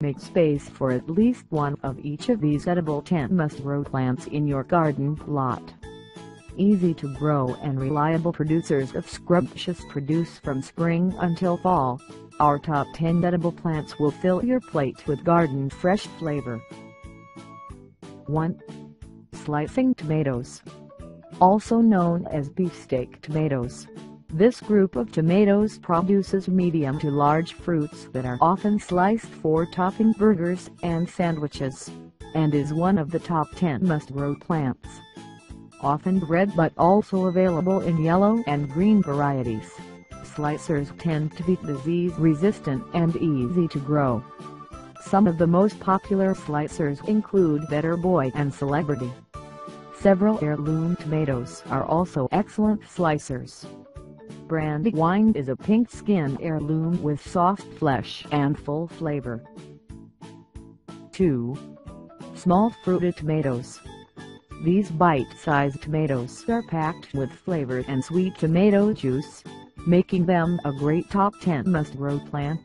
Make space for at least one of each of these edible 10 must-grow plants in your garden plot. Easy to grow and reliable producers of scrumptious produce from spring until fall, our top 10 edible plants will fill your plate with garden fresh flavor. 1. Slicing tomatoes. Also known as beefsteak tomatoes. This group of tomatoes produces medium to large fruits that are often sliced for topping burgers and sandwiches, and is one of the top 10 must-grow plants. Often red but also available in yellow and green varieties, slicers tend to be disease-resistant and easy to grow. Some of the most popular slicers include Better Boy and Celebrity. Several heirloom tomatoes are also excellent slicers. Brandywine is a pink-skinned heirloom with soft flesh and full flavor. 2. Small fruited tomatoes. These bite-sized tomatoes are packed with flavor and sweet tomato juice, making them a great top 10 must-grow plant.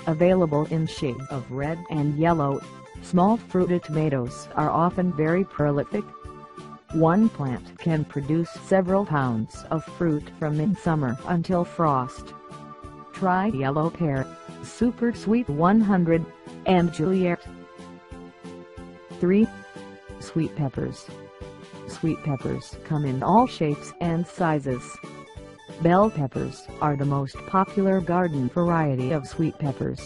Available in shades of red and yellow, small fruited tomatoes are often very prolific. One plant can produce several pounds of fruit from midsummer until frost. Try Yellow Pear, Super Sweet 100, and Juliet. 3. Sweet peppers. Sweet peppers come in all shapes and sizes. Bell peppers are the most popular garden variety of sweet peppers,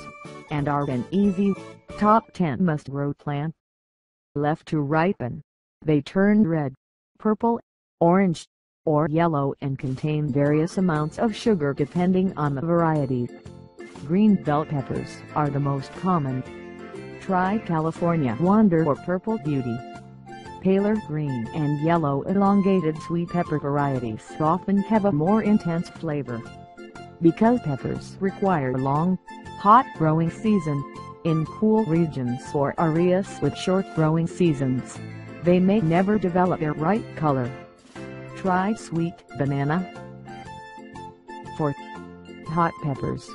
and are an easy, top 10 must-grow plant. Left to ripen, they turn red, purple, orange, or yellow and contain various amounts of sugar depending on the variety. Green bell peppers are the most common. Try California Wonder or Purple Beauty. Paler green and yellow elongated sweet pepper varieties often have a more intense flavor. Because peppers require a long, hot growing season, in cool regions or areas with short growing seasons, they may never develop their right color. Try Sweet Banana. 4. Hot peppers.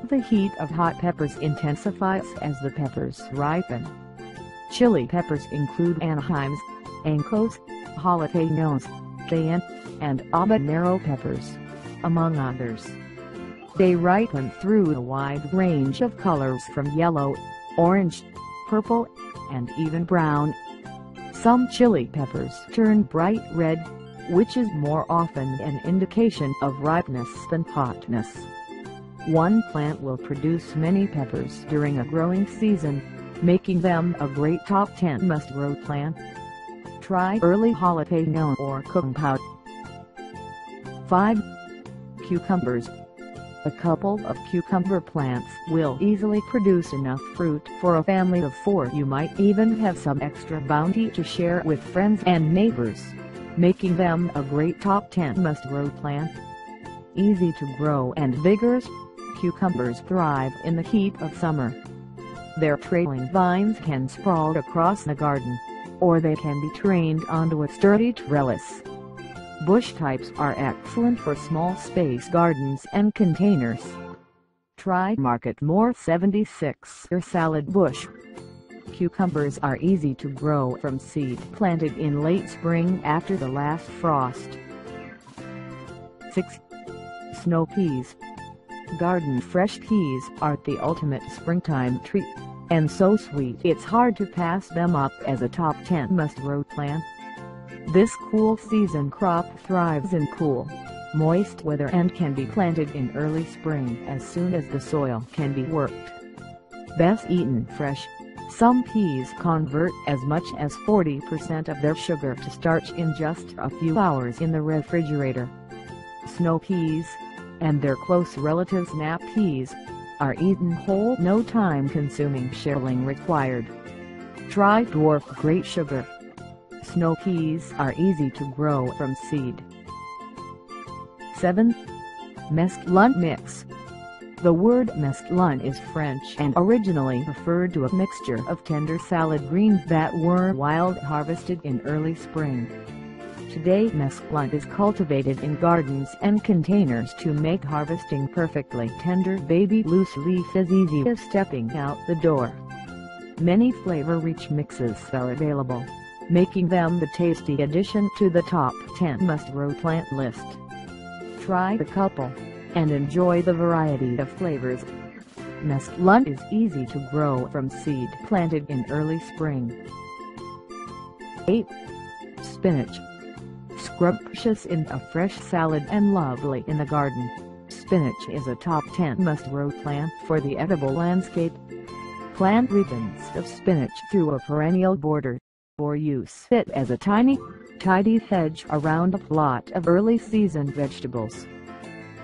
The heat of hot peppers intensifies as the peppers ripen. Chili peppers include Anaheims, Ancos, Jalapenos, cayenne, and habanero peppers, among others. They ripen through a wide range of colors from yellow, orange, purple, and even brown. Some chili peppers turn bright red, which is more often an indication of ripeness than hotness. One plant will produce many peppers during a growing season, making them a great top 10 must-grow plant. Try early jalapeno or kung pao. 5. Cucumbers. A couple of cucumber plants will easily produce enough fruit for a family of 4. You might even have some extra bounty to share with friends and neighbors, making them a great top 10 must-grow plant. Easy to grow and vigorous, cucumbers thrive in the heat of summer. Their trailing vines can sprawl across the garden, or they can be trained onto a sturdy trellis. Bush types are excellent for small space gardens and containers. Try Marketmore 76 or salad bush. Cucumbers are easy to grow from seed planted in late spring after the last frost. 6. Snow peas. Garden fresh peas are the ultimate springtime treat, and so sweet it's hard to pass them up as a top 10 must-grow plant. This cool season crop thrives in cool, moist weather and can be planted in early spring as soon as the soil can be worked. Best eaten fresh, some peas convert as much as 40% of their sugar to starch in just a few hours in the refrigerator. Snow peas, and their close relatives snap peas, are eaten whole, no time-consuming shelling required. Try dwarf great sugar. Snow peas are easy to grow from seed. 7. Mesclun mix. The word mesclun is French and originally referred to a mixture of tender salad greens that were wild harvested in early spring. Today mesclun is cultivated in gardens and containers to make harvesting perfectly tender baby loose leaf as easy as stepping out the door. Many flavor-rich mixes are available, making them the tasty addition to the top 10 must-grow plant list. Try a couple, and enjoy the variety of flavors. Mesclun is easy to grow from seed planted in early spring. 8. Spinach. Scrumptious in a fresh salad and lovely in the garden, spinach is a top 10 must-grow plant for the edible landscape. Plant ribbons of spinach through a perennial border, or use it as a tiny, tidy hedge around a plot of early-season vegetables.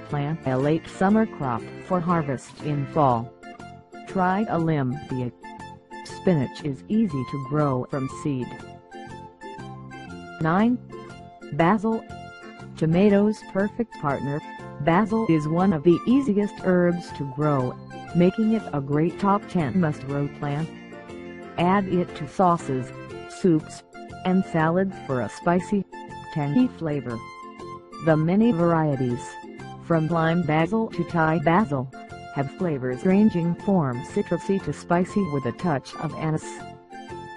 Plant a late summer crop for harvest in fall. Try a Olympia. Spinach is easy to grow from seed. 9. Basil. Tomatoes' perfect partner, basil is one of the easiest herbs to grow, making it a great top 10 must-grow plant. Add it to sauces, soups, and salads for a spicy, tangy flavor. The many varieties, from lime basil to Thai basil, have flavors ranging from citrusy to spicy with a touch of anise.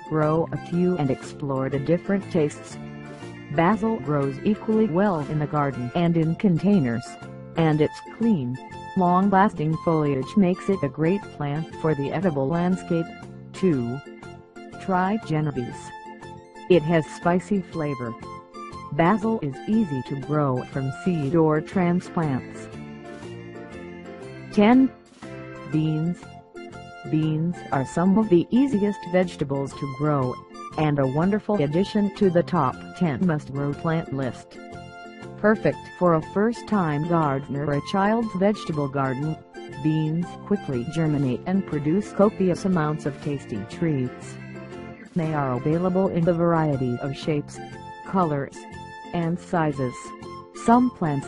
Grow a few and explore the different tastes. Basil grows equally well in the garden and in containers, and its clean, long-lasting foliage makes it a great plant for the edible landscape. 2. Try Genovese. It has spicy flavor. Basil is easy to grow from seed or transplants. 10. Beans. Beans are some of the easiest vegetables to grow, and a wonderful addition to the top 10 must-grow plant list. Perfect for a first-time gardener or a child's vegetable garden, beans quickly germinate and produce copious amounts of tasty treats. They are available in a variety of shapes, colors, and sizes. Some plants